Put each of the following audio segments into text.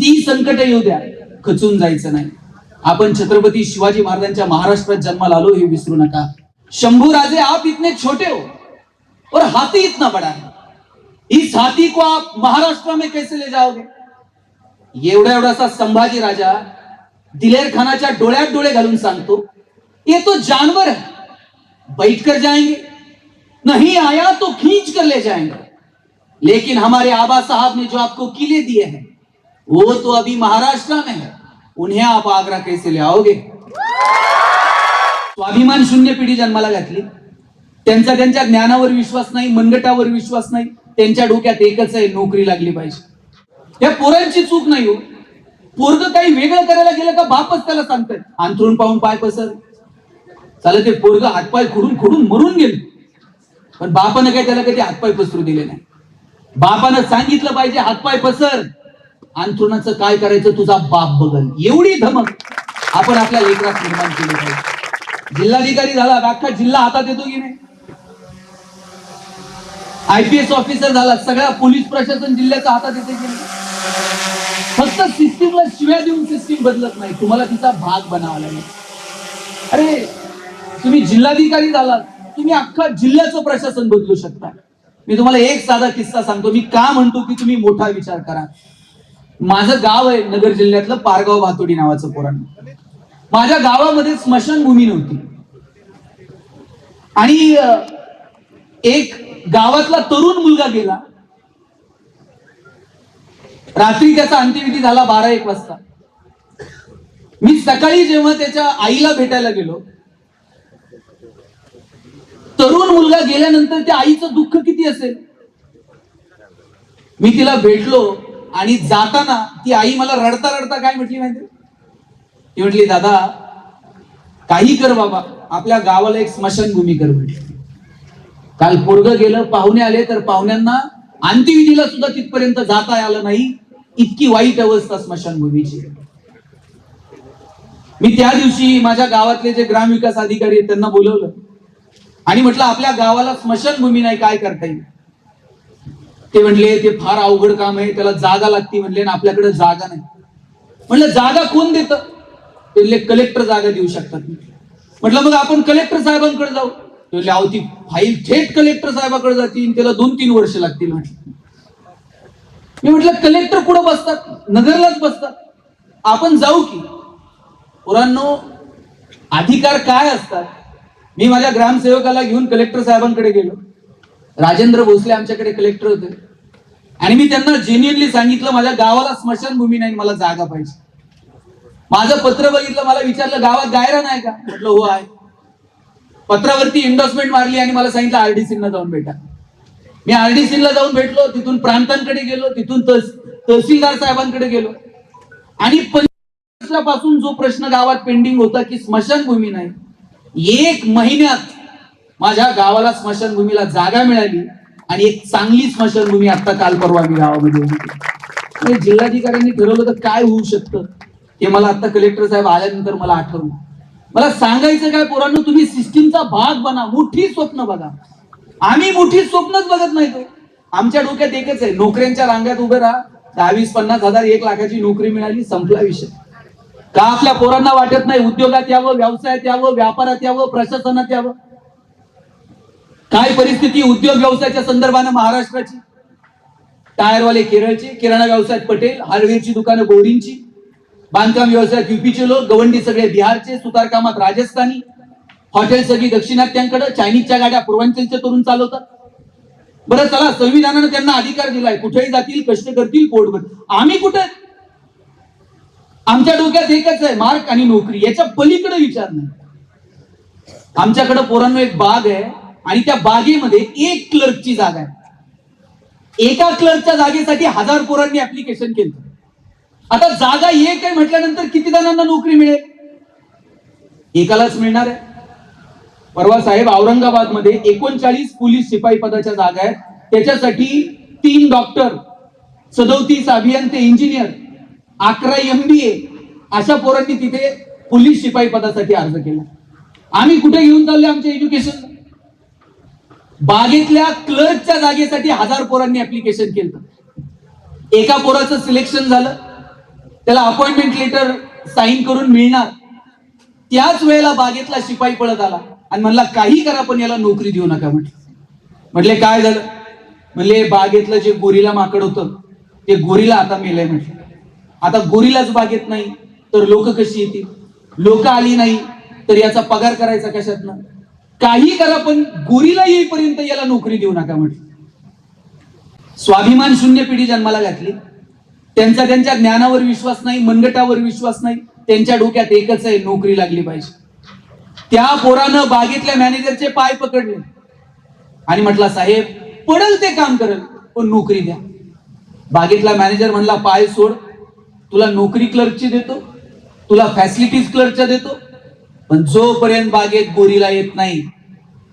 किती संकट येऊ द्या, खचून जायचं नाही. आपण छत्रपती शिवाजी महाराजांच्या महाराष्ट्रात जन्माला आलो हे विसरू नका. शंभू राजे आप इतने छोटे हो और हाथी इतना बड़ा है, इस हाथी को आप महाराष्ट्र में कैसे ले जाओगे? एवढासा संभाजी राजा दिलेर खानाच्या डोळ्यात डोळे घालून सांगतो, ये तो जानवर है, बैठ कर जाएंगे, नहीं आया तो खींच कर ले जाएंगे, लेकिन हमारे आबा साहब ने जो आपको किले दिए हैं वो तो अभी महाराष्ट्र में है, उन्हें आप आगरा कैसे ले आओगे? स्वाभिमान शून्य पिढी जन्माला घातली. त्यांच्या ज्ञानावर विश्वास नाही, मनगटावर विश्वास नाही. त्यांच्या डोक्यात एकच आहे, नोकरी लागली पाहिजे. या पोरांची चूक नाही हो. पोरग काही वेगळं करायला गेलं का बापच त्याला सांगतोय अंथरूण पाहून पाय पसर. चालत ते पोरग हातपाय खुडून खुडून मरून गेले, पण बापानं काय त्याला कधी हातपाय पसरू दिले नाही. बापानं सांगितलं पाहिजे हातपाय पसर, अंथरुणाचं काय करायचं तुझा बाप बघल. एवढी धमक आपण आपल्या लेकरात निर्माण केली पाहिजे. जिल्हाधिकारी झाला, अख्खा जिल्हा हातात येतो की नाही? IPS ऑफिसर झाला, सगळ्या पोलीस प्रशासन जिल्ह्याच्या हातात येते की नाही? फक्त सिस्टीमला शिव्या देऊन सिस्टीम बदलत नाही, तुम्हाला तिचा भाग बनावा लागेल. अरे तुम्ही जिल्हाधिकारी झालात, तुम्ही अख्खा जिल्ह्याचं प्रशासन बदलू शकता. मी तुम्हाला एक साधा किस्सा सांगतो. मी का म्हणतो की तुम्ही मोठा विचार करा. माझं गाव आहे नगर जिल्ह्यातलं पारगाव भातोडी नावाचं पोरांना. माझ्या गावामध्ये स्मशानभूमी नव्हती आणि एक गावातला तरुण मुलगा गेला. रात्री त्याचा अंत्यविधी झाला 12-1 वाजता. मी सकाळी जेव्हा त्याच्या आईला भेटायला गेलो, तरुण मुलगा गेल्यानंतर त्या आईचं दुःख किती असेल. मी तिला भेटलो आणि जाताना ती आई मला रडता रडता काय म्हटली माहिती? ती म्हटली, दादा काही कर बाबा, आपल्या गावाला एक स्मशानभूमी कर म्हटली. काल पोरग गेलं, पाहुणे आले, तर पाहुण्यांना अंत्यविधीला सुद्धा तिथपर्यंत जाता आलं नाही. इतकी वाईट अवस्था स्मशानभूमीची. मी त्या दिवशी माझ्या गावातले जे ग्रामविकास अधिकारी आहेत त्यांना बोलवलं आणि म्हटलं आपल्या गावाला स्मशानभूमी नाही, काय करता येईल? ते म्हणले ते फार अवघड काम आहे, त्याला जागा लागते म्हणले, ना आपल्याकडे जागा नाही. म्हटलं जागा कोण देतं? ते म्हणले कलेक्टर जागा देऊ शकतात. म्हटलं मग आपण कलेक्टर साहेबांकडे जाऊ. ते म्हणले अहो ती फाईल थेट कलेक्टर साहेबांकडे जातील, त्याला 2-3 वर्ष लागतील. म्हटलं मी म्हटलं कलेक्टर कुठं बसतात? नगरलाच बसतात. आपण जाऊ की? पोरांनो, अधिकार काय असतात? मी माझ्या ग्रामसेवकाला घेऊन कलेक्टर साहेबांकडे गेलो. राजेंद्र भोसले आमच्याकडे कलेक्टर होते आणि मी त्यांना जेन्युइनली सांगितलं माझ्या गावाला स्मशानभूमी नाही, मला जागा पाहिजे. माझं पत्र बघितलं, मला विचारलं गावात गायरा नाही का? म्हटलं हो आहे. पत्रावरती एंडोर्समेंट मारली आणि मला सांगितलं RDC जाऊन भेटा. मी RDC जाऊन भेटलो, तिथून प्रांतांकडे गेलो, तिथून तहसीलदार साहेबांकडे गेलो आणि 5 वर्षापासून जो प्रश्न गावात पेंडिंग होता की स्मशानभूमी नाही, 1 महिन्यात माझ्या गावाला स्मशानभूमीला जागा मिळाली आणि एक चांगली स्मशानभूमी आता काल परवा मी गावामध्ये होती. जिल्हाधिकाऱ्यांनी ठरवलं तर काय होऊ शकतं हे मला आता कलेक्टर साहेब आल्यानंतर मला आठवलं. मला सांगायचं काय पोरांनो, तुम्ही सिस्टीमचा भाग बना, मोठी स्वप्न बघा. आम्ही मोठी स्वप्नच बघत नाही. तो आमच्या डोक्यात एकच आहे, नोकऱ्यांच्या रांगात उभे राहा, 10-20-50 हजार 1 लाखाची नोकरी मिळाली, संपला विषय. का आपल्या पोरांना वाटत नाही उद्योगात यावं, व्यवसायात यावं, व्यापारात यावं, प्रशासनात यावं? काय परिस्थिती उद्योग व्यवसायाच्या संदर्भाने महाराष्ट्राची? टायरवाले केरळचे, किराणा व्यवसायात पटेल, हार्डवेअरची दुकानं बोरींची, बांधकाम व्यवसायात UPचे लोक, गवंडी सगळे बिहारचे, सुतारकामात राजस्थानी, हॉटेल सगळी दक्षिणात्यांकडे, चायनीजच्या गाड्या पूर्वांचलचे तरुण चालवतात. बरं चला, संविधानाने त्यांना अधिकार दिलाय, कुठेही जातील, कष्ट करतील, पोट भर. आम्ही कुठे? आमच्या डोक्यात एकच आहे, मार्क आणि नोकरी. याच्या पलीकडे विचार नाही. आमच्याकडे पोरांनो एक बाग आहे आणि त्या बागेमध्ये 1 क्लर्कची जागा आहे. एका क्लर्कच्या जागेसाठी 1000 पोरांनी ऍप्लिकेशन केलं. आता जागा 1 आहे म्हटल्यानंतर किती जणांना नोकरी मिळेल? एकालाच मिळणार आहे. परवा साहेब औरंगाबाद मध्ये 39 पोलीस शिपाई पदाच्या जागा आहेत. त्याच्यासाठी 3 डॉक्टर, 37 अभियंते, इंजिनियर, 11 MBA अशा पोरांनी तिथे पोलीस शिपाई पदासाठी अर्ज केला. आम्ही कुठे घेऊन चालले आमचे एज्युकेशन? बागेतल्या क्लर्कच्या जागेसाठी 1000 पोरांनी ऍप्लिकेशन केलं. एका पोराचं सिलेक्शन झालं, त्याला अपॉइंटमेंट लेटर साईन करून मिळणार. त्याच वेळेला बागेतला शिपाई पळत आला आणि म्हणला काही करा पण याला नोकरी देऊ नका. म्हटले काय झालं? म्हणले बागेतलं जे गोरीला माकड होतं ते गोरीला आता मेलंय. म्हटलं आता गोरीलाच बागेत नाही तर लोक कशी येतील? लोक आली नाही तर याचा पगार करायचा कशातनं? काही करा पण गोरीला येईपर्यंत याला नोकरी देऊ नका. म्हटलं स्वाभिमान शून्य पिढी जन्माला घातली. त्यांचा त्यांच्या ज्ञानावर विश्वास नाही, मनगटावर विश्वास नाही. त्यांच्या डोक्यात एकच आहे, नोकरी लागली पाहिजे. त्या पोरानं बागेतल्या मॅनेजरचे पाय पकडले आणि म्हटला साहेब पडल ते काम करल पण नोकरी द्या. बागेतला मॅनेजर म्हणला पाय सोड, तुला नोकरी क्लर्कची देतो, तुला फॅसिलिटीज क्लर्कच्या देतो, पण जोपर्यंत बागेत गोरीला येत नाही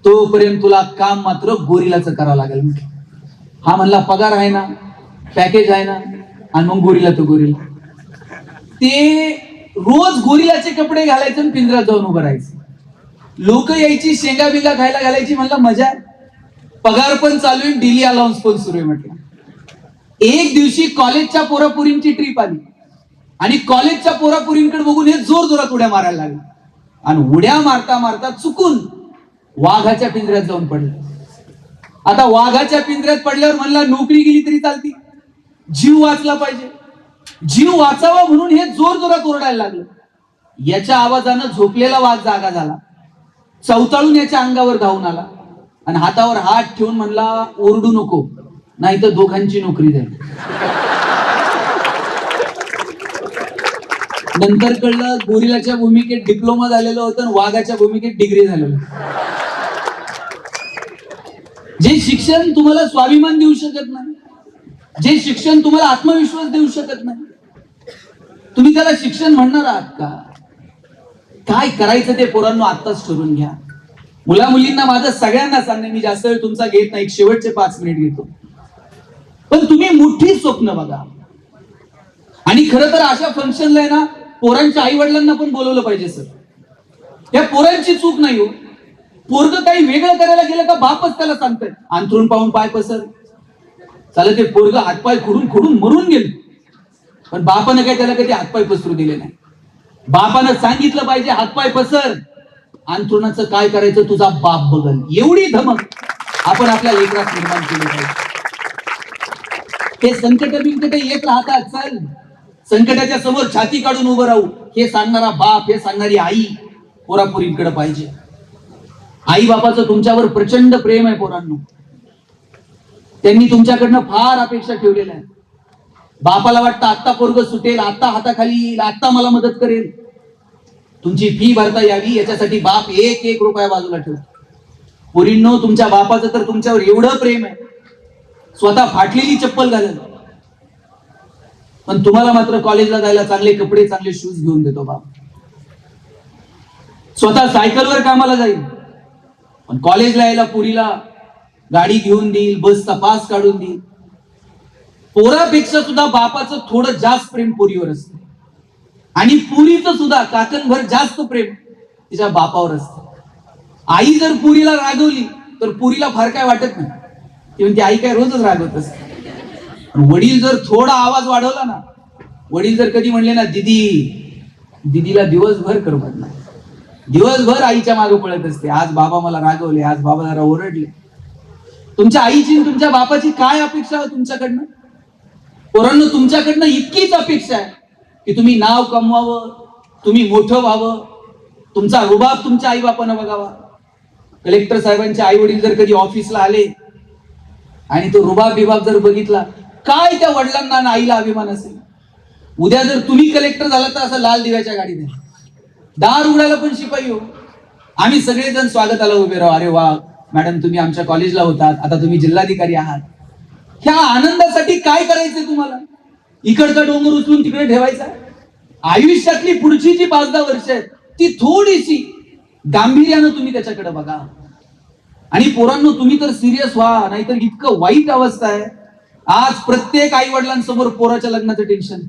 तोपर्यंत तुला काम मात्र गोरीलाच करावं लागेल. हा म्हणला पगार आहे ना, पॅकेज आहे ना, आणि मग गोरीला तो गोरीला. ते रोज गोरीलाचे कपडे घालायचे आणि पिंजऱ्यात जाऊन उभं राहायचं. लोक यायची, शेंगा बिंगा खायला घालायची. म्हणला मजा, पगार पण चालू आहे, डेली अलाउन्स पण सुरू आहे. म्हटलं एक दिवशी कॉलेजच्या पोरापुरींची ट्रिप आली आणि कॉलेजच्या पोरापुरींकडे बघून हे जोर जोरात उड्या मारायला लागले आणि उड्या मारता मारता चुकून वाघाच्या पिंजऱ्यात जाऊन पडले. आता वाघाच्या पिंजऱ्यात पडल्यावर म्हणला नोकरी गेली तरी चालती, जीव वाचला पाहिजे. जीव वाचावा म्हणून हे जोर जोरात ओरडायला लागलं. याच्या आवाजानं झोपलेला वाघ जागा झाला, चवताळून याच्या अंगावर धावून आला आणि हातावर हात ठेवून म्हणला ओरडू नको नाही तर दोघांची नोकरी जाईल. नंतर कळलं गोरिलाच्या भूमिकेत डिप्लोमा झालेलं होतं आणि वाघाच्या भूमिकेत डिग्री झालेलं. जे शिक्षण तुम्हाला स्वाभिमान देऊ शकत नाही, जे शिक्षण तुम्हाला आत्मविश्वास देऊ शकत नाही, तुम्ही त्याला शिक्षण म्हणणार आहात का? काय करायचं ते पोरांनो आत्ताच ठरवून घ्या. मुला मुलींना माझं सगळ्यांना सांगणे, मी जास्त वेळ तुमचा घेत नाही, शेवटचे 5 मिनिट घेतो. पण तुम्ही मोठी स्वप्न बघा. आणि खरं तर अशा फंक्शनला आहे ना पोरांच्या आई वडिलांना पण बोलवलं पाहिजे सर. या पोरांची चूक नाही हो. पोरग काही वेगळं करायला गेलं का बापच त्याला सांगतोय अंथरूण पाहून पाय पसर. चालत ते पोरग हातपाय खोडून खोडून मरून गेले, पण बापानं काय त्याला कधी हातपाय पसरू दिले नाही. बापानं सांगितलं पाहिजे हातपाय पसर, अंथरुणाचं काय करायचं तुझा बाप बघल. एवढी धमक आपण आपल्या लेकरात निर्माण केली पाहिजे. हे संकट बिंकट येत राहतात, चल संकटाच्या समोर छाती काढून उभं राहू हे सांगणारा बाप, हे सांगणारी आई पोरापोरींकडे पाहिजे. आई बापाचं तुमच्यावर प्रचंड प्रेम आहे पोरांनो. त्यांनी तुमच्याकडनं फार अपेक्षा ठेवलेल्या आहेत. बापाला वाटतं आत्ता पोरग सुटेल, आत्ता हाताखाली येईल, आत्ता मला मदत करेल. तुमची फी भरता यावी याच्यासाठी बाप 1-1 रुपया बाजूला ठेवतो. पोरींनो तुमच्या बापाचं तर तुमच्यावर एवढं प्रेम आहे, स्वतः फाटलेली चप्पल घालेल, पण तुम्हाला मात्र कॉलेजला जायला चांगले कपडे, चांगले शूज घेऊन देतो बाप. स्वतः सायकलवर कामाला जाईल, पण कॉलेजला यायला पुरीला गाडी घेऊन देईल, बसचा पास काढून देईल. पोरापेक्षा सुद्धा बापाचं थोडं जास्त प्रेम पुरीवर असतं आणि पुरीचं सुद्धा काकणभर जास्त प्रेम तिच्या बापावर असतं. आई जर पुरीला रागवली तर पुरीला फार काय वाटत नाही, ती म्हणते आई काय रोजच रागवत असते. वडील जर थोडा आवाज वाढवला ना, वडील जर कधी म्हणले ना दीदी, दीदीला दिवसभर करमत नाही. दिवसभर आईच्या मागे पळत असते, आज बाबा मला रागवले, आज बाबा जरा ओरडले. तुमच्या आईची तुमच्या बापाची काय अपेक्षा आहे तुमच्याकडनं? पोरांनो तुमच्याकडनं इतकीच अपेक्षा आहे की तुम्ही नाव कमवावं, तुम्ही मोठं व्हावं, तुमचा रुबाब तुमच्या आई बापानं बघावा. कलेक्टर साहेबांचे आई वडील जर कधी ऑफिसला आले आणि तो रुबाब बिबाब जर बघितला, काय त्या वडिलांना आणि आईला अभिमान असेल. उद्या जर तुम्ही कलेक्टर झाला तर असं लाल दिव्याच्या गाडीने दार उघडायला पण शिपाई हो. आम्ही सगळेजण स्वागताला उभे राहू, अरे वा मॅडम तुम्ही आमच्या कॉलेजला होतात, आता तुम्ही जिल्हाधिकारी आहात. ह्या आनंदासाठी काय करायचंय तुम्हाला? इकडचा डोंगर उचलून तिकडे ठेवायचा? आयुष्यातली पुढची जी 5-10 वर्ष आहेत ती थोडीशी गांभीर्यानं तुम्ही त्याच्याकडे बघा. आणि पोरांनो तुम्ही तर सिरियस व्हा, नाहीतर इतकं वाईट अवस्था आहे. आज प्रत्येक आई वडिलांसमोर पोराच्या लग्नाचं टेन्शन.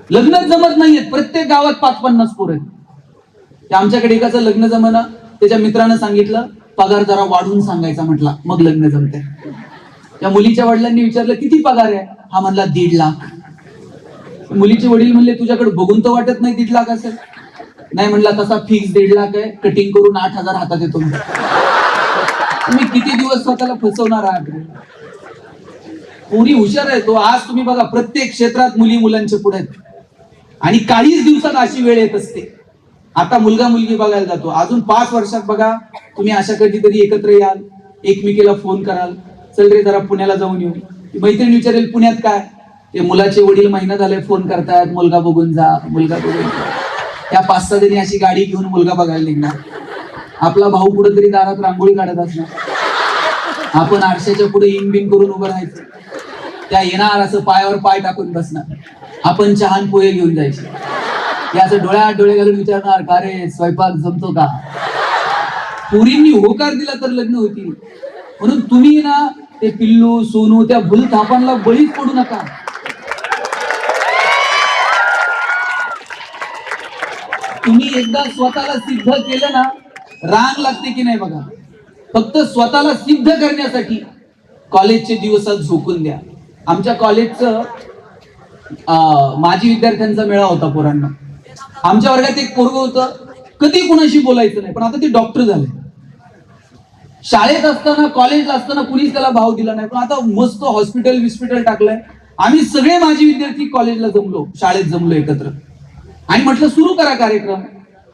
लग्नच जमत नाहीयेत, प्रत्येक गावात 5-50 पोर आहेत. आमच्याकडे एकाचं लग्न जमना, त्याच्या मित्रानं सांगितलं पगार जरा वाढून सांगायचा, म्हटला मग लग्न जमते. त्या मुलीच्या वडिलांनी विचारलं किती पगार आहे? हा म्हणला 1.5 लाख. मुलीचे वडील म्हणले तुझ्याकडे बघून तर वाटत नाही 1.5 लाख असेल. नाही म्हणला तसा फिक्स 1.5 लाख आहे, कटिंग करून 8,000 हातात येतो. तुम्ही किती दिवस स्वतःला फसवणार आहात. पुरी हुशार आहे तो. आज तुम्ही बघा प्रत्येक क्षेत्रात मुली मुलांच्या पुढे आहेत आणि काहीच दिवसात अशी वेळ येत असते. आता मुलगा मुलगी बघायला जातो, अजून 5 वर्षात बघा तुम्ही अशा कधीतरी एकत्र याल, एकमेकीला फोन कराल, चल रे जरा पुण्याला जाऊन येऊ. मैत्रीण विचारेल पुण्यात काय, ते मुलाचे वडील महिना झाले फोन करतायत, मुलगा बघून जा, मुलगा बघून जा. त्या 5-6 जणी अशी गाडी घेऊन मुलगा बघायला निघणार. आपला भाऊ कुठेतरी दारात रांगोळी काढत असणार, आपण आरशाच्या पुढे इन बिन करून उभं राहायचं. त्या येणार असं पायावर पाय टाकून बसणार, आपण चहान पोहे घेऊन जायचे. ते असं डोळ्यात डोळे घालून विचारणार का रे स्वयंपाक जमतो का. पोरींनी होकार दिला तर लग्न होती. म्हणून तुम्ही ना ते पिल्लू सोनू त्या भूलथापांना बळीच पडू नका. तुम्ही एकदा स्वतःला सिद्ध केलं ना, रांग लागते की नाही बघा. फक्त स्वतःला सिद्ध करण्यासाठी कॉलेजचे दिवसात झोकून द्या. आमच्या कॉलेजचं माजी विद्यार्थ्यांचा मेळा होता पोरांना. आमच्या वर्गात एक पोरग होतं, कधी कुणाशी बोलायचं नाही, पण आता ते डॉक्टर झाले. शाळेत असताना कॉलेजला असताना कुणीच त्याला भाव दिला नाही, पण आता मस्त हॉस्पिटल टाकलंय. आम्ही सगळे माजी विद्यार्थी कॉलेजला जमलो, शाळेत जमलो एकत्र आणि म्हटलं सुरू करा कार्यक्रम.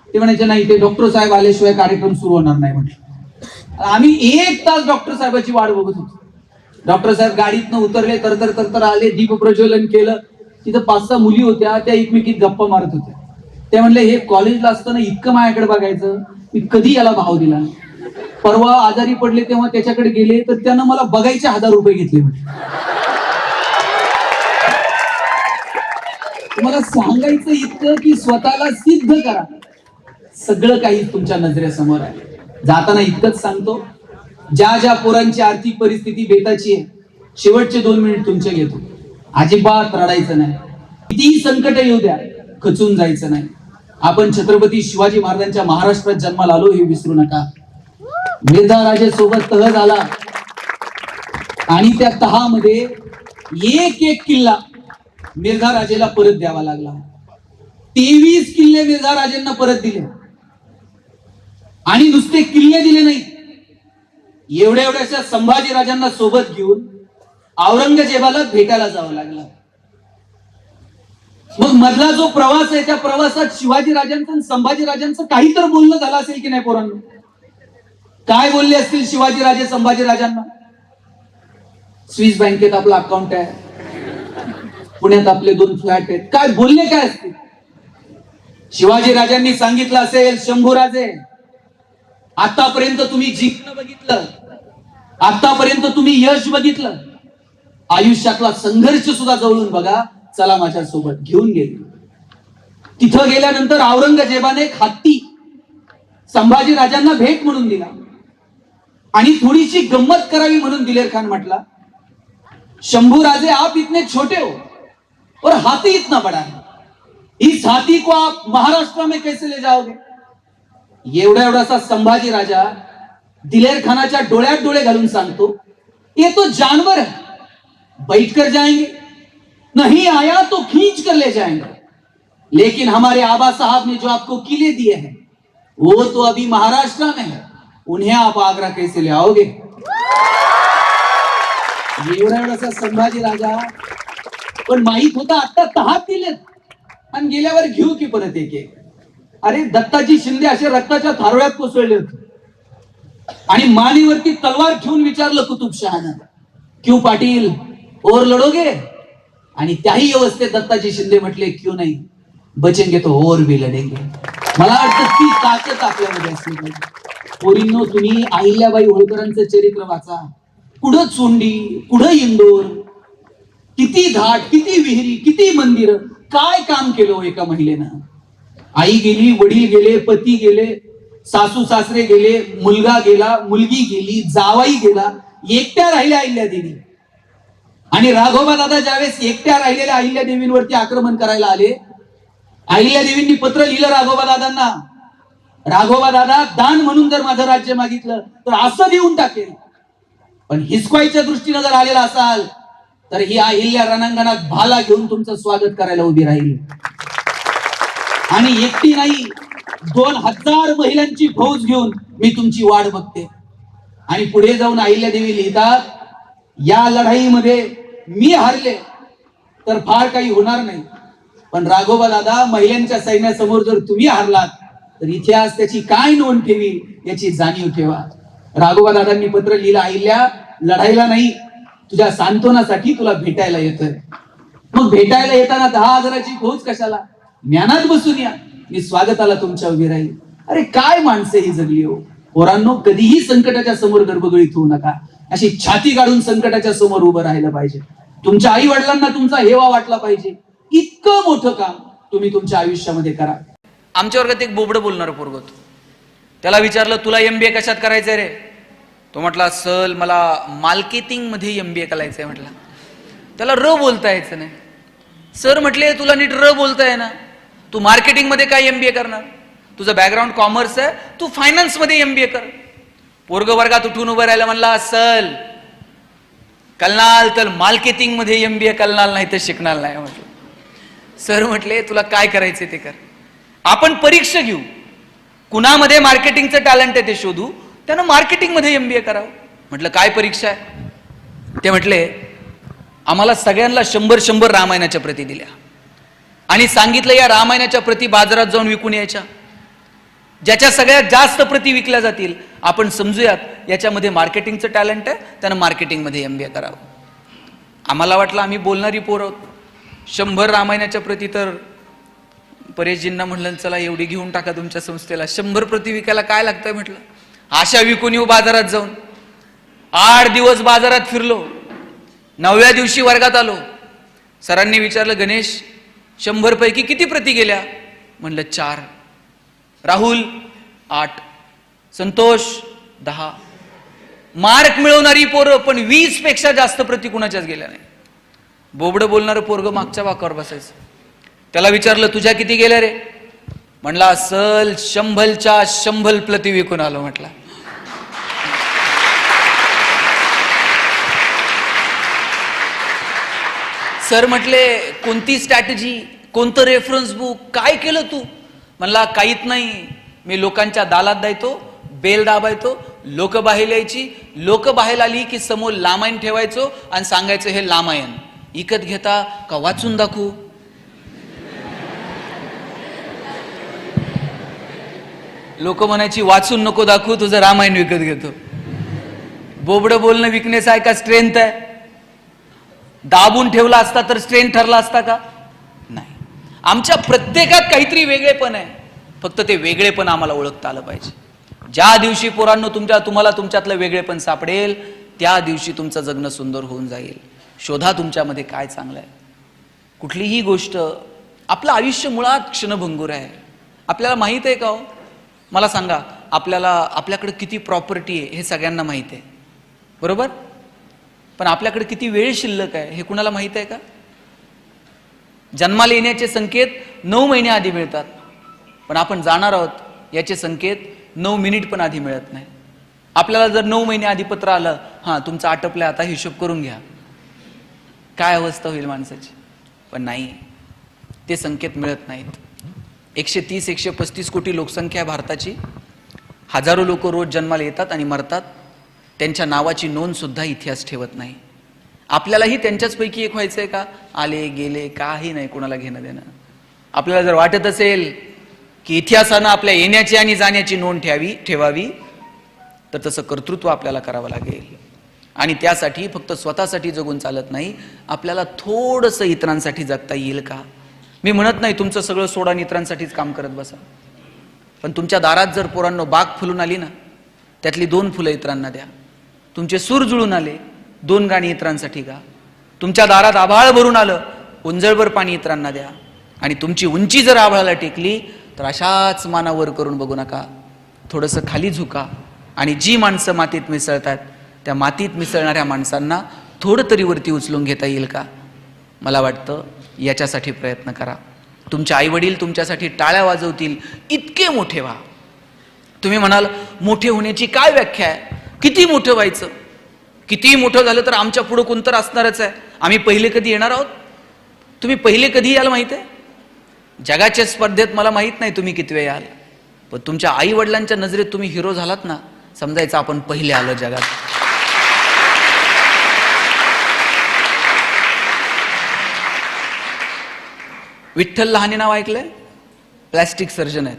ते म्हणायचे नाही, ते डॉक्टर साहेब आल्याशिवाय कार्यक्रम सुरू होणार नाही म्हटलं. आम्ही 1 तास डॉक्टर साहेबाची वाट बघत होतो. डॉक्टर साहेब गाडीतनं उतरले, तर आले, दीप प्रज्वलन केलं. तिथं 5-6 मुली होत्या, त्या एकमेकीत गप्पा मारत होत्या. ते म्हणले हे कॉलेजला असताना इतकं माझ्याकडे बघायचं, मी कधी याला भाव दिला. परवा आजारी पडले तेव्हा त्याच्याकडे गेले तर त्यानं मला बघायचे 1000 रुपये घेतले. तुम्हाला सांगायचं इतकं की स्वतःला सिद्ध करा. सगळं काही तुमच्या नजरेसमोर आहे. जाताना इतकंच सांगतो, ज्या ज्या पोरांची आर्थिक परिस्थिती बेताची आहे, शेवटचे 2 मिनिट तुमचे घेतो. अजिबात रडायचं नाही. कितीही संकट येऊ द्या, खचून जायचं नाही. आपण छत्रपती शिवाजी महाराजांच्या महाराष्ट्रात जन्माला आलो हे विसरू नका. मिर्झा राजे सोबत तह झाला आणि त्या तहामध्ये एक किल्ला मिर्झा राजेला परत द्यावा लागला. 23 किल्ले मिर्झा राजेंना परत दिले आणि नुसते किल्ले दिले नाही, एवढ्याशा संभाजी राजांना सोबत घेऊन औरंगजेबाला भेटायला जावं लागलं. मग मधला जो प्रवास आहे त्या प्रवासात शिवाजी राजांचं आणि संभाजी राजांचं काही तर बोलणं झालं असेल की नाही पोरांनो. काय बोलले असतील शिवाजी राजे संभाजी राजांना. स्विस बँकेत आपलं अकाउंट आहे, पुण्यात आपले 2 फ्लॅट आहेत. काय बोलले काय असतील. शिवाजी राजांनी सांगितलं असेल, शंभूराजे आतापर्यंत तुम्ही जिंकणं बघितलं, आतापर्यंत तुम्ही यश बघितलं, आयुष्यातला संघर्ष सुद्धा जवळून बघा, चला माझ्या सोबत. घेऊन गेले. तिथं गेल्यानंतर औरंगजेबाने एक हत्ती संभाजी राजांना भेट म्हणून दिला आणि थोडीशी गंमत करावी म्हणून दिलेर खान म्हटला, शंभूराजे आप इतने छोटे हो और हाथी इतना बड़ा है, इस हाथी को आप महाराष्ट्र में कैसे ले जाओगे. एवढासा संभाजी राजा दिलेर खानाच्या डोळ्यात डोळे घालून सांगतो, ये तो जानवर है, बैठ कर जाएंगे, नहीं आया तो खींच कर ले जाएंगे, लेकिन हमारे आबा साहब ने जो आपको किले दिए हैं वो तो अभी महाराष्ट्र में है, उन्हें आप आगरा कैसे ले आओगे. एवढासा संभाजी राजा, पण माहित होता आता 10 दिलेत आणि गेल्यावर घेऊ की परत एक. अरे दत्ताजी शिंदे असे रक्ताच्या थारोळ्यात कोसळले होते आणि मानेवरती तलवार ठेवून विचारलं कुतुबशहानं, क्यों पाटील और लढोगे. आणि त्याही अवस्थेत दत्ताजी शिंदे म्हटले, क्यों नाही, बचेंगे तो और भी लढेंगे. मला वाटतं ती ताकद आपल्यामध्ये असली पाहिजे. पोरींनो, तुम्ही अहिल्याबाई होळकरांचं चरित्र वाचा. कुठं चोंडी, कुठं इंदोर, किती घाट, किती विहिरी, किती मंदिर, काय काम केलं एका महिलेनं. आई गेली, वडील गेले, पती गेले, सासू सासरे गेले, मुलगा गेला, मुलगी गेली, जावाई गेला, एकट्या राहिल्या अहिल्यादेवी. आणि राघोबा दादा ज्यावेळेस एकट्या राहिलेल्या अहिल्यादेवींवरती आक्रमण करायला आले, अहिल्यादेवींनी पत्र लिहिलं राघोबा दादांना, राघोबा दादा दान म्हणून जर माझं राज्य मागितलं तर असं देऊन टाकेल, पण हिसकायच्या दृष्टीनं जर आलेला असाल तर ही अहिल्या रणांगणात भाला घेऊन तुमचं स्वागत करायला उभी राहील. आणि एकटी नाही, 2000 महिलांची फौज घेऊन मी तुमची वाट बघते. आणि पुढे जाऊन अहिल्यादेवी लिहितात, या लढाईमध्ये मी हारले तर फार काही होणार नाही, पण राघोबा दादा महिलांच्या सैन्यासमोर जर तुम्ही हारलात तर इतिहास त्याची काय नोंद ठेवी याची जाणीव ठेवा. राघोबा दादांनी पत्र लिहिलं, अहिल्या लढायला नाही, तुझ्या सांत्वनासाठी तुला भेटायला येतोय. मग भेटायला येताना 10,000ची फौज कशाला, ज्ञानात बसून या, मी स्वागताला तुमच्या उभी राहील. अरे काय माणसे ही जगली हो. पोरांनो, कधीही संकटाच्या समोर गर्भगळीत होऊ नका. अशी छाती काढून संकटाच्या समोर उभं राहिलं पाहिजे. तुमच्या आई वडिलांना तुमचा हेवा वाटला पाहिजे. इतकं मोठं काम तुम्ही तुमच्या आयुष्यामध्ये करा. आमच्या वर्गात एक बोबडं बोलणारं पोरग होतं. त्याला विचारलं, तुला MBA कशात करायचंय रे? तो म्हटला, सल मला मार्केटिंग मध्ये MBA करायचंय. म्हटला, त्याला र बोलता यायचं नाही. सर म्हटले, तुला नीट र बोलता आहे ना, तू मार्केटिंग मध्ये काय MBA करणार? तुझं बॅकग्राऊंड कॉमर्स आहे, तू फायनान्स मध्ये MBA कर. पोरग वर्गात उठून उभं राहिलं, म्हणला, सल कलनाल तर मार्केटिंग मध्ये MBA कलनाल, नाही तर शिकणार नाही. म्हटलं, सर म्हटले, तुला काय करायचंय ते कर. आपण परीक्षा घेऊ, कुणामध्ये मार्केटिंगचं टॅलेंट आहे ते शोधू, त्यानं मार्केटिंग मध्ये MBA करावं. म्हटलं, काय परीक्षा आहे? ते म्हटले, आम्हाला सगळ्यांना 100 रामायणाच्या प्रती दिल्या आणि सांगितलं, या रामायणाच्या प्रती बाजारात जाऊन विकून यायच्या. ज्याच्या सगळ्यात जास्त प्रती विकल्या जातील आपण समजूयात याच्यामध्ये मार्केटिंगचं टॅलेंट आहे, त्यानं मार्केटिंगमध्ये MBA करावं. आम्हाला वाटलं आम्ही बोलणारी पोर आहोत. 100 रामायणाच्या प्रती तर परेशजींना म्हणलं, चला एवढी घेऊन टाका तुमच्या संस्थेला. 100 प्रती विकायला काय लागतंय म्हटलं. अशा विकून येऊ बाजारात जाऊन. 8 दिवस बाजारात फिरलो. 9व्या दिवशी वर्गात आलो. सरांनी विचारलं, गणेश 100 पैकी किती प्रती गेल्या? म्हणलं 4. राहुल 8, संतोष 10. मार्क मिळवणारी पोरं पण 20 पेक्षा जास्त प्रती कुणाच्याच गेल्या नाही. बोबडं बोलणारं पोरग मागच्या वाकावर बसायचं. त्याला विचारलं, तुझ्या किती गेल्या रे? म्हणला, सल 100च्या 100 प्रती विकून आलो. म्हटला, सर म्हटले, कोणती स्ट्रॅटेजी, कोणतं रेफरन्स बुक, काय केलं तू? म्हणला, काहीच नाही, मी लोकांच्या दालात द्यायचो, बेल दाबायचो, लोक बाहेर यायची, लोक बाहेर आली की समोर लामायण ठेवायचो आणि सांगायचं, हे लामायण इकत घेता का वाचून दाखवू? लोक म्हणायची, वाचून नको दाखवू, तुझं रामायण विकत घेतो. बोबडं बोलणं विकनेस आहे का स्ट्रेंथ आहे? दाबून ठेवला असता तर स्ट्रेंथ ठरला असता का? नाही. आमच्या प्रत्येकात काहीतरी वेगळेपण आहे, फक्त ते वेगळेपण आम्हाला ओळखता आलं पाहिजे. ज्या दिवशी पोरांनो तुम्हाला तुमच्यातलं वेगळेपण सापडेल, त्या दिवशी तुमचं जगणं सुंदर होऊन जाईल. शोधा तुमच्यामध्ये काय चांगलं आहे. कुठलीही गोष्ट, आपलं आयुष्य मुळात क्षणभंगूर आहे. आपल्याला माहित आहे का हो? मला सांगा, आपल्याकडे किती प्रॉपर्टी आहे हे सगळ्यांना माहित आहे, बरोबर? पण आपल्याकडे किती वेळ शिल्लक आहे हे कुणाला माहित आहे का? जन्माला येण्याचे संकेत 9 महिने आधी मिळतात, पण आपण जाणार आहोत याचे संकेत 9 मिनिट पण आधी मिळत नाही. आपल्याला जर 9 महिने आधी पत्र आलं, हां तुमचं आटपलंय, आता हिशोब करून घ्या, काय अवस्था होईल माणसाची? पण नाही, ते संकेत मिळत नाहीत. 130-135 कोटी लोकसंख्या आहे भारताची. हजारो लोक रोज जन्माला येतात आणि मरतात. त्यांच्या नावाची नोंद सुद्धा इतिहास ठेवत नाही. आपल्यालाही त्यांच्याच पैकी एक व्हायचंय का? आले गेले काही नाही, कोणाला घेणं देणं. आपल्याला जर वाटत असेल की इतिहासानं आपल्या येण्याची आणि जाण्याची नोंद ठेवावी, तर तसं कर्तृत्व आपल्याला करावं लागेल. आणि त्यासाठी फक्त स्वतःसाठी जगून चालत नाही, आपल्याला थोडंसं इतरांसाठी जगता येईल का? मी म्हणत नाही तुमचं सगळं सोडा आणि इतरांसाठीच काम करत बसा, पण तुमच्या दारात जर पोरांनो बाग फुलून आली ना, त्यातली 2 फुलं इतरांना द्या. तुमचे सूर जुळून आले, 2 गाणी इतरांसाठी गा. तुमच्या दारात आभाळ भरून आलं, उंजळभर पाणी इतरांना द्या. आणि तुमची उंची जर आभाळाला टेकली तर अशाच मानावर करून बघू नका, थोडंसं खाली झुका. आणि जी माणसं मातीत मिसळतात, त्या मातीत मिसळणाऱ्या माणसांना थोडं तरी वरती उचलून घेता येईल का? मला वाटतं याच्यासाठी प्रयत्न करा. तुमचे आईवडील तुमच्यासाठी टाळ्या वाजवतील, इतके मोठे व्हा. तुम्ही म्हणाल, मोठे होण्याची काय व्याख्या आहे? किती मोठं व्हायचं? किती मोठं झालं तर आमच्या पुढं कोणतर असणारच आहे, आम्ही पहिले कधी येणार आहोत? तुम्ही पहिले कधी याल माहित आहे? जगाच्या स्पर्धेत मला माहित नाही तुम्ही किती वेळ याल, पण तुमच्या आई वडिलांच्या नजरेत तुम्ही हिरो झालात ना, समजायचं आपण पहिले आलो जगात. विठ्ठल लहाने नाव ऐकलंय? प्लॅस्टिक सर्जन आहेत,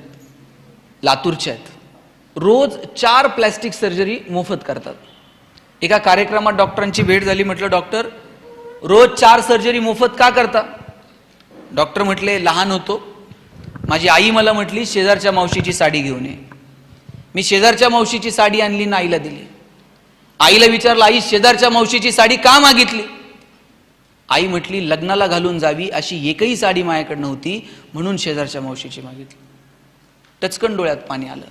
लातूरचे आहेत. रोज 4 प्लॅस्टिक सर्जरी मोफत करतात. एका कार्यक्रमात डॉक्टरांची भेट झाली. म्हटलं डॉक्टर, रोज 4 सर्जरी मोफत का करता? डॉक्टर म्हटले, लहान होतो माझी आई मला म्हटली शेजारच्या मावशीची साडी घेऊन ये. मी शेजारच्या मावशीची साडी आणली ना आईला दिली. आईला विचारलं, आई शेजारच्या मावशीची साडी का मागितली? आई म्हटली, लग्नाला घालून जावी अशी एकही साडी माझ्याकडे नव्हती म्हणून शेजारच्या मावशीची मागितली. टचकन डोळ्यात पाणी आलं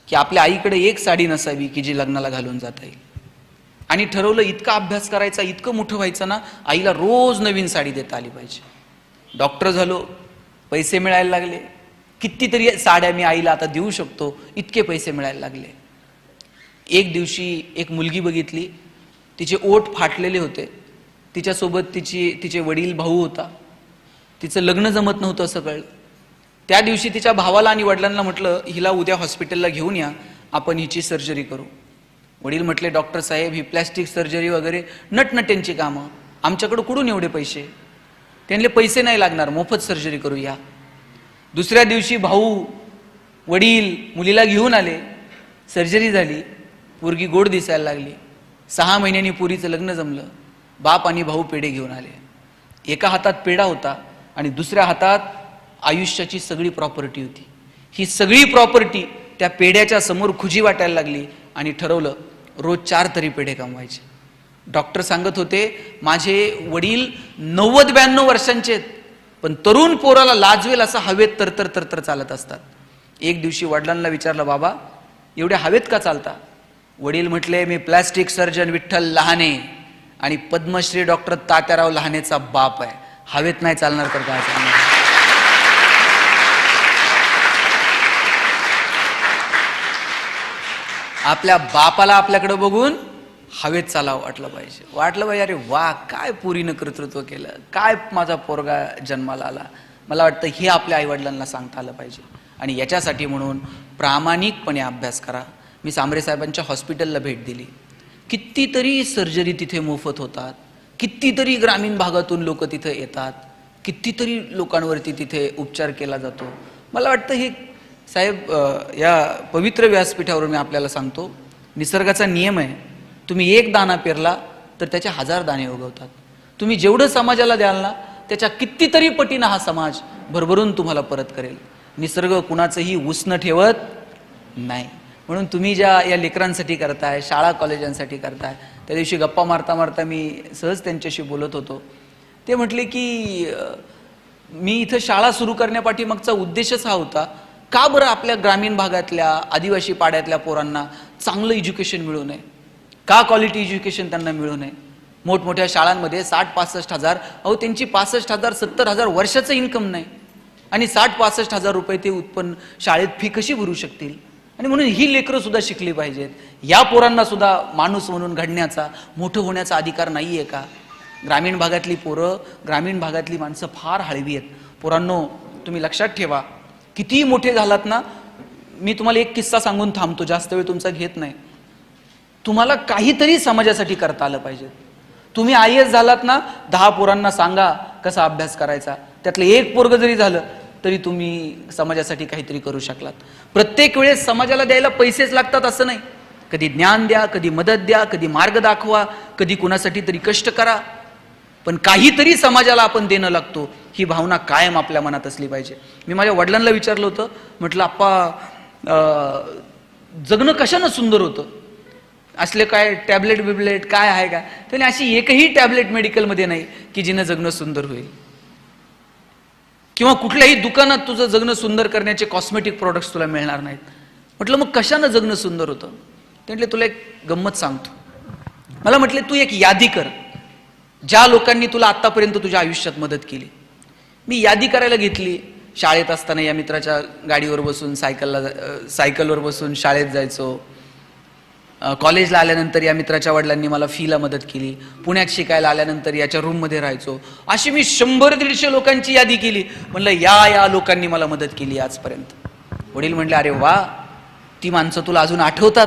की आपल्या आईकडे एक साडी नसावी की जी लग्नाला घालून जाता येईल. आणि ठरवलं इतका अभ्यास करायचा, इतकं मोठं व्हायचं ना, आईला रोज नवीन साडी देता आली पाहिजे. डॉक्टर झालो, पैसे मिळायला लागले, कितीतरी साड्या मी आईला आता देऊ शकतो इतके पैसे मिळायला लागले. एक दिवशी एक मुलगी बघितली, तिचे ओठ फाटलेले होते, तिच्यासोबत तिचे वडील भाऊ होता. तिचं लग्न जमत नव्हतं असं कळलं. त्या दिवशी तिच्या भावाला आणि वडिलांना म्हटलं, हिला उद्या हॉस्पिटलला घेऊन या, आपण हिची सर्जरी करू. वडील म्हटले, डॉक्टर साहेब ही प्लॅस्टिक सर्जरी वगैरे नटनट्यांची कामं, आमच्याकडे कुठून एवढे पैसे? त्यांना पैसे नाही लागणार, मोफत सर्जरी करूया. दुसऱ्या दिवशी भाऊ वडील मुलीला घेऊन आले, सर्जरी झाली, पोरगी गोड दिसायला लागली. 6 महिन्यांनी पोरीचं लग्न जमलं. बाप आणि भाऊ पेढे घेऊन आले. एका हातात पेढा होता आणि दुसऱ्या हातात आयुष्याची सगळी प्रॉपर्टी होती. ही सगळी प्रॉपर्टी त्या पेढ्याच्या समोर खुजी वाटायला लागली आणि ठरवलं रोज 4 तरी पेढे कमवायचे. डॉक्टर सांगत होते, माझे वडील 90-92 वर्षांचे आहेत, पण तरुण पोराला लाजवेल असं हवेत तरतर तरतर चालत असतात. एक दिवशी वडिलांना विचारलं, बाबा एवढ्या हवेत का चालता? वडील म्हटले, मी प्लॅस्टिक सर्जन विठ्ठल लहाने आणि पद्मश्री डॉक्टर तात्याराव लहानेचा बाप आहे, हवेत नाही चालणार तर काय चालणार? आपल्या बापाला आपल्याकडे बघून हवेत चालावं वाटलं पाहिजे. अरे वा, काय पुरीनं कर्तृत्व केलं, काय माझा पोरगा जन्माला आला. मला वाटतं हे आपल्या आईवडिलांना सांगता आलं पाहिजे. आणि याच्यासाठी म्हणून प्रामाणिकपणे अभ्यास करा. मी सांबरे साहेबांच्या हॉस्पिटलला भेट दिली. कितीतरी सर्जरी तिथे मोफत होतात, कितीतरी ग्रामीण भागातून लोक तिथे येतात, कितीतरी लोकांवरती तिथे उपचार केला जातो. मला वाटतं हे साहेब, या पवित्र व्यासपीठावर मी आपल्याला सांगतो, निसर्गाचा नियम आहे, तुम्ही 1 दाणा पेरला तर त्याचे 1000 दाणे उगवतात. तुम्ही जेवढं समाजाला द्याल ना, त्याच्या कितीतरी पटीनं हा समाज भरभरून तुम्हाला परत करेल. निसर्ग कुणाचंही उसनं ठेवत नाही. म्हणून तुम्ही ज्या या लेकरांसाठी करताय, शाळा कॉलेजांसाठी करताय, त्या दिवशी गप्पा मारता मारता मी सहज त्यांच्याशी बोलत होतो. ते म्हटले की मी इथं शाळा सुरू करण्यापाठीमागचा उद्देशच हा होता, का बरं आपल्या ग्रामीण भागातल्या आदिवासी पाड्यातल्या पोरांना चांगलं एज्युकेशन मिळू नये, का क्वालिटी एज्युकेशन त्यांना मिळू नये. मोठमोठ्या शाळांमध्ये 60-65 हजार, अहो त्यांची 65,000 70,000 वर्षाचं इन्कम नाही आणि 60-65 हजार रुपये ते उत्पन्न शाळेत फी कशी भरू शकतील? आणि म्हणून ही लेकरं सुद्धा शिकली पाहिजेत. या पोरांना सुद्धा माणूस म्हणून घडण्याचा, मोठं होण्याचा अधिकार नाही आहे का? ग्रामीण भागातली पोरं, ग्रामीण भागातली माणसं फार हळवी आहेत. पोरांनो, तुम्ही लक्षात ठेवा, कितीही मोठे झालात ना, मी तुम्हाला एक किस्सा सांगून थांबतो, जास्त वेळ तुमचा घेत नाही. तुम्हाला काहीतरी समाजासाठी करता आलं पाहिजे. तुम्ही IAS झालात ना, 10 पोरांना सांगा कसा अभ्यास करायचा, त्यातलं 1 पोरग जरी झालं तरी तुम्ही समाजासाठी काहीतरी करू शकलात. प्रत्येक वेळेस समाजाला द्यायला पैसेच लागतात असं नाही. कधी ज्ञान द्या, कधी मदत द्या, कधी मार्ग दाखवा, कधी कुणासाठी तरी कष्ट करा, पण काहीतरी समाजाला आपण देणं लागतो, ही भावना कायम आपल्या मनात असली पाहिजे. मी माझ्या वडिलांना विचारलं होतं, म्हटलं आप्पा जगणं कशानं सुंदर होतं, असले काय टॅबलेट बिबलेट काय आहे का? त्याने अशी एकही टॅबलेट मेडिकलमध्ये नाही की जिनं जगणं सुंदर होईल, किंवा कुठल्याही दुकानात तुझं जगणं सुंदर करण्याचे कॉस्मेटिक प्रोडक्ट्स तुला मिळणार नाहीत. म्हटलं मग कशानं जगणं सुंदर होतं? ते म्हटले तुला एक गंमत सांगतो. मला म्हटले तू एक यादी कर, ज्या लोकांनी तुला आतापर्यंत तुझ्या आयुष्यात मदत केली. मी यादी करायला घेतली. शाळेत असताना या मित्राच्या गाडीवर बसून सायकलवर बसून शाळेत जायचो. कॉलेजला आल्यानंतर या मित्राच्या वडिलांनी मला फीला मदत केली, पुण्यात शिकायला आल्यानंतर याच्या रूममध्ये राहायचो. अशी मी 100-150 लोकांची यादी केली. म्हणलं या लोकांनी मला मदत केली आजपर्यंत. वडील म्हणले, अरे वा, ती माणसं तुला अजून आठवतात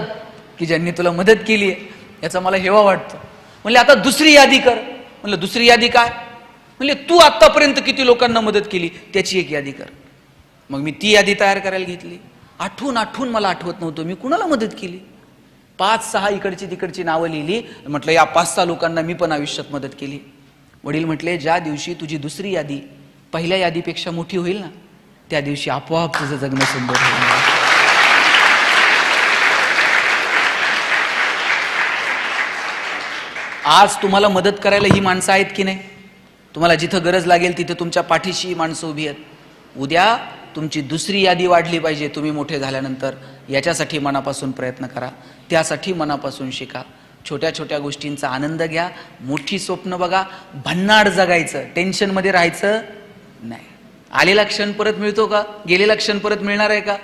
की ज्यांनी तुला मदत केली आहे, याचा मला हेवा वाटतो. म्हणले आता दुसरी यादी कर. म्हणलं दुसरी यादी काय? म्हणले तू आतापर्यंत किती लोकांना मदत केली त्याची एक यादी कर. मग मी ती यादी तयार करायला घेतली. आठवून मला आठवत नव्हतं मी कुणाला मदत केली. 5-6 इकडची तिकडची नावं लिहिली. म्हटलं या 5-6 लोकांना मी पण आयुष्यात मदत केली. वडील म्हटले, ज्या दिवशी तुझी दुसरी यादी पहिल्या यादीपेक्षा मोठी होईल ना, त्या दिवशी आपोआप तुझं जगणं सुंदर होईल. आज तुम्हाला मदत करायला ही माणसं आहेत की नाही? तुम्हाला जिथं गरज लागेल तिथे तुमच्या पाठीशी माणसं उभी आहेत. उद्या तुमची दुसरी यादी वाढली पाहिजे तुम्ही मोठे झाल्यानंतर. याच्यासाठी मनापासून प्रयत्न करा, त्यासाठी मनापासून शिका. छोट्या छोट्या गोष्टींचा आनंद घ्या, मोठी स्वप्न बघा, भन्नाड जगायचं, टेन्शनमध्ये राहायचं नाही. आलेला क्षण परत मिळतो का? गेलेला क्षण परत मिळणार आहे का?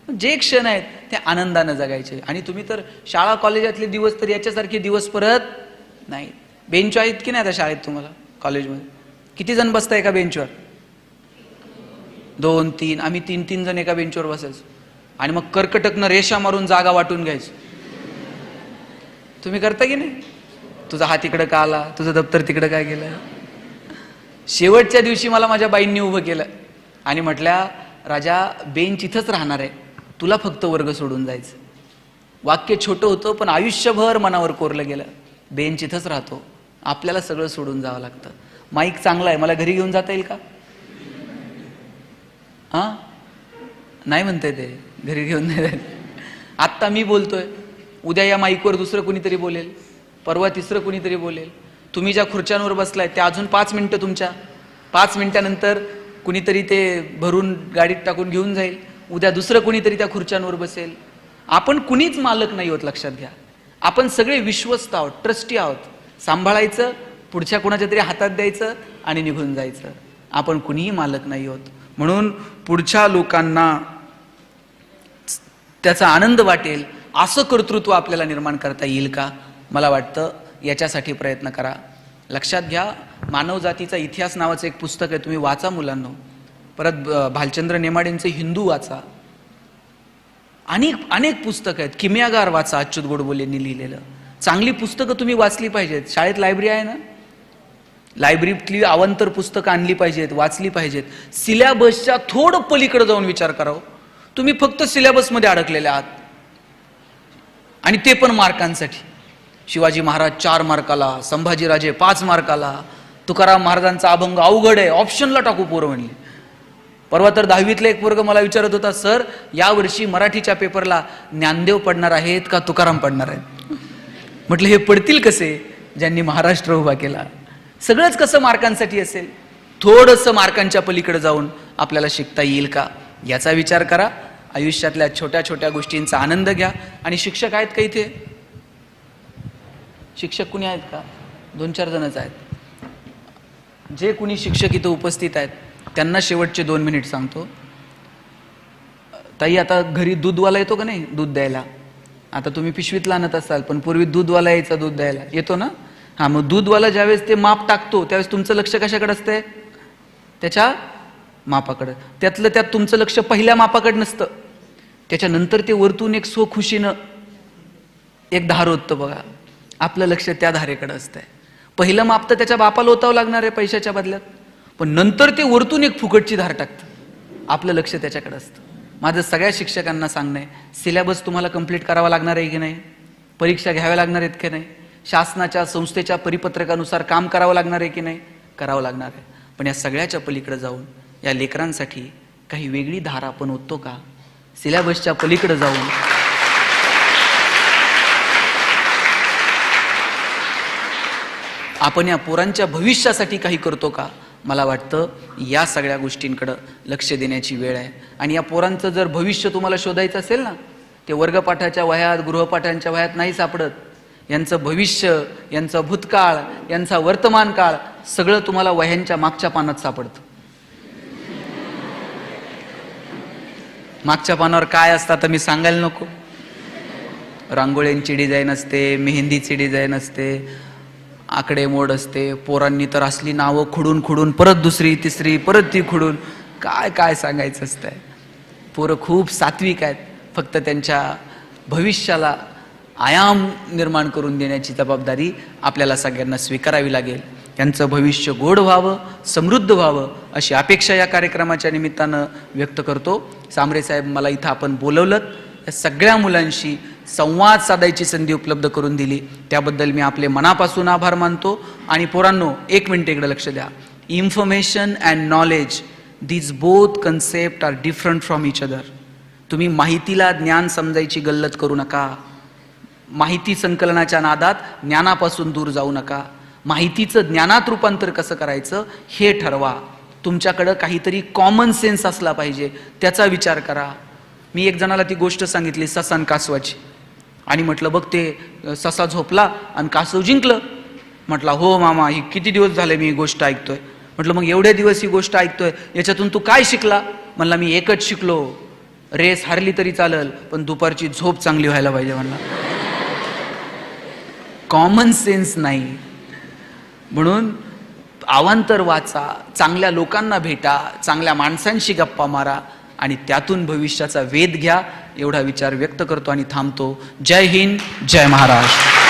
जे क्षण आहेत ते आनंदानं जगायचे. आणि तुम्ही तर शाळा कॉलेजातले दिवस तर याच्यासारखे दिवस परत नाही. बेंच आहेत की नाही आता शाळेत तुम्हाला? कॉलेजमध्ये किती जण बसताय एका बेंचवर? 2-3. आम्ही 3-3 जण एका बेंचवर बसायचो आणि मग कर्कटकनं रेषा मारून जागा वाटून घ्यायचो. तुम्ही करता की नाही? तुझा हात इकडं का आला, तुझं दप्तर तिकडं काय गेलं. शेवटच्या दिवशी मला माझ्या बाईंनी उभं केलं आणि म्हटल्या, राजा बेंच इथंच राहणार आहे, तुला फक्त वर्ग सोडून जायचं. वाक्य छोटं होतं पण आयुष्यभर मनावर कोरलं गेलं. बेंच इथंच राहतो, आपल्याला सगळं सोडून जावं लागतं. माईक चांगला आहे, मला घरी घेऊन जाता येईल का? हां नाही म्हणते ते, घरी घेऊन नाही. आत्ता मी बोलतोय, उद्या या माईकवर दुसरं कुणीतरी बोलेल, परवा तिसरं कुणीतरी बोलेल. तुम्ही ज्या खुर्च्यांवर बसलाय त्या अजून 5 मिनिटं तुमच्या, 5 मिनिटानंतर कुणीतरी ते भरून गाडीत टाकून घेऊन जाईल. उद्या दुसरं कुणीतरी त्या खुर्च्यांवर बसेल. आपण कुणीच मालक नाही होत, लक्षात घ्या. आपण सगळे विश्वस्त आहोत, ट्रस्टी आहोत. सांभाळायचं, पुढच्या कुणाच्या तरी हातात द्यायचं आणि निघून जायचं. आपण कुणीही मालक नाही होत. म्हणून पुढच्या लोकांना त्याचा आनंद वाटेल असं कर्तृत्व आपल्याला निर्माण करता येईल का? मला वाटतं याच्यासाठी प्रयत्न करा. लक्षात घ्या, मानवजातीचा इतिहास नावाचं एक पुस्तक आहे, तुम्ही वाचा मुलांनो. परत भालचंद्र नेमाडेंचं हिंदू वाचा. अनेक पुस्तकं आहेत. किमयागार वाचा, अच्युत गोडबोलेंनी लिहिलेलं. चांगली पुस्तकं तुम्ही वाचली पाहिजेत. शाळेत लायब्ररी आहे ना, लायब्ररीतली अवांतर पुस्तकं आणली पाहिजेत, वाचली पाहिजेत. सिलेबसच्या थोडं पलीकडे जाऊन विचार करावं. तुम्ही फक्त सिलेबसमध्ये अडकलेले आहात आणि ते पण मार्कांसाठी. शिवाजी महाराज 4 मार्काला, संभाजीराजे 5 मार्काला, तुकाराम महाराजांचा अभंग अवघड आहे, ऑप्शनला टाकू पोरं म्हणले. परवा तर 10वीतला एक वर्ग मला विचारत होता, सर यावर्षी मराठीच्या पेपरला ज्ञानदेव पडणार आहेत का तुकाराम पडणार आहेत? म्हटलं हे पडतील कसे ज्यांनी महाराष्ट्र उभा केला. सगळंच कसं मार्कांसाठी असेल? थोडंसं मार्कांच्या पलीकडे जाऊन आपल्याला शिकता येईल का याचा विचार करा. आयुष्यातल्या छोट्या छोट्या गोष्टींचा आनंद घ्या. आणि शिक्षक आहेत का इथे? शिक्षक कुणी आहेत का? 2-4 जणच आहेत. जे कुणी शिक्षक इथं उपस्थित आहेत त्यांना शेवटचे 2 मिनिट सांगतो. ताई, आता घरी दूधवाला येतो का नाही दूध द्यायला? आता तुम्ही पिशवीतला आणत असाल, पण पूर्वी दूधवाला यायचा दूध द्यायला, येतो ना? हां, मग दूधवाला ज्यावेळेस ते माप टाकतो त्यावेळेस तुमचं लक्ष कशाकडे असतंय? त्याच्या मापाकडं. त्यातलं त्यात तुमचं लक्ष पहिल्या मापाकडे नसतं, त्याच्यानंतर ते वरतून एक खुशीनं एक धार होतं बघा, आपलं लक्ष त्या धारेकडे असतंय. पहिलं माप तर त्याच्या बापाला ओतावं लागणार आहे पैशाच्या बदल्यात, पण नंतर ते वरतून एक फुकटची धार टाकतं, आपलं लक्ष त्याच्याकडे असतं. माझं सगळ्या शिक्षकांना सांगणं आहे, सिलेबस तुम्हाला कंप्लीट करावा लागणार आहे की नाही? परीक्षा घ्याव्या लागणार आहेत की नाही? शासनाच्या संस्थेच्या परिपत्रकानुसार काम करावं लागणार आहे की नाही? करावं लागणार आहे. पण या सगळ्याच्या पलीकडे जाऊन या लेकरांसाठी काही वेगळी धार आपण ओततो का? सिलेबसच्या पलीकडे जाऊन आपण या पोरांच्या भविष्यासाठी काही करतो का? मला वाटतं या सगळ्या गोष्टींकडे लक्ष देण्याची वेळ आहे. आणि या पोरांचं जर भविष्य तुम्हाला शोधायचं असेल ना, ते वर्गपाठाच्या वह्यात, गृहपाठांच्या वह्यात नाही सापडत. यांचं भविष्य, यांचा भूतकाळ, यांचा वर्तमान काळ सगळं तुम्हाला वह्यांच्या मागच्या पानात सापडतं. मागच्या पानावर काय असतं तर मी सांगायला नको. रांगोळ्यांची डिझाईन असते, मेहंदीची डिझाईन असते, आकडेमोड असते. पोरांनी तर असली नावं खुडून खुडून परत दुसरी तिसरी परत ती खुडून काय काय सांगायचं असतंय. पोरं खूप सात्विक आहेत, फक्त त्यांच्या भविष्याला आयाम निर्माण करून देण्याची जबाबदारी आपल्याला सगळ्यांना स्वीकारावी लागेल. त्यांचं भविष्य गोड व्हावं, समृद्ध व्हावं अशी अपेक्षा या कार्यक्रमाच्या निमित्तानं व्यक्त करतो. सांबरे साहेब, मला इथं आपण बोलवलं, या सगळ्या मुलांशी संवाद साधायची संधी उपलब्ध करून दिली, त्याबद्दल मी आपले मनापासून आभार मानतो. आणि पोरांनो, एक मिनिट इकडे लक्ष द्या. Information and knowledge, these both concept are different from each other. तुम्ही माहितीला ज्ञान समजायची गल्लत करू नका. माहिती संकलनाच्या नादात ज्ञानापासून दूर जाऊ नका. माहितीचं ज्ञानात रूपांतर कसं करायचं हे ठरवा. तुमच्याकडं काहीतरी कॉमन सेन्स असला पाहिजे, त्याचा विचार करा. मी एक जणाला ती गोष्ट सांगितली ससा आणि कासवाची, आणि म्हटलं बघ ते ससा झोपला आणि कासव जिंकलं. म्हटलं हो मामा, ही किती दिवस झाले मी ही गोष्ट ऐकतोय. म्हटलं मग एवढे दिवस ही गोष्ट ऐकतोय, याच्यातून तू काय शिकला? म्हणला मी एकच शिकलो, रेस हारली तरी चालेल पण दुपारची झोप चांगली व्हायला पाहिजे. म्हणला कॉमन सेन्स नाही. म्हणून अवांतर वाचा, चांगल्या लोकांना भेटा, चांगल्या माणसांशी गप्पा मारा आणि त्यातून भविष्याचा वेध घ्या, एवढा विचार व्यक्त करतो आणि थांबतो. जय हिंद, जय महाराष्ट्र.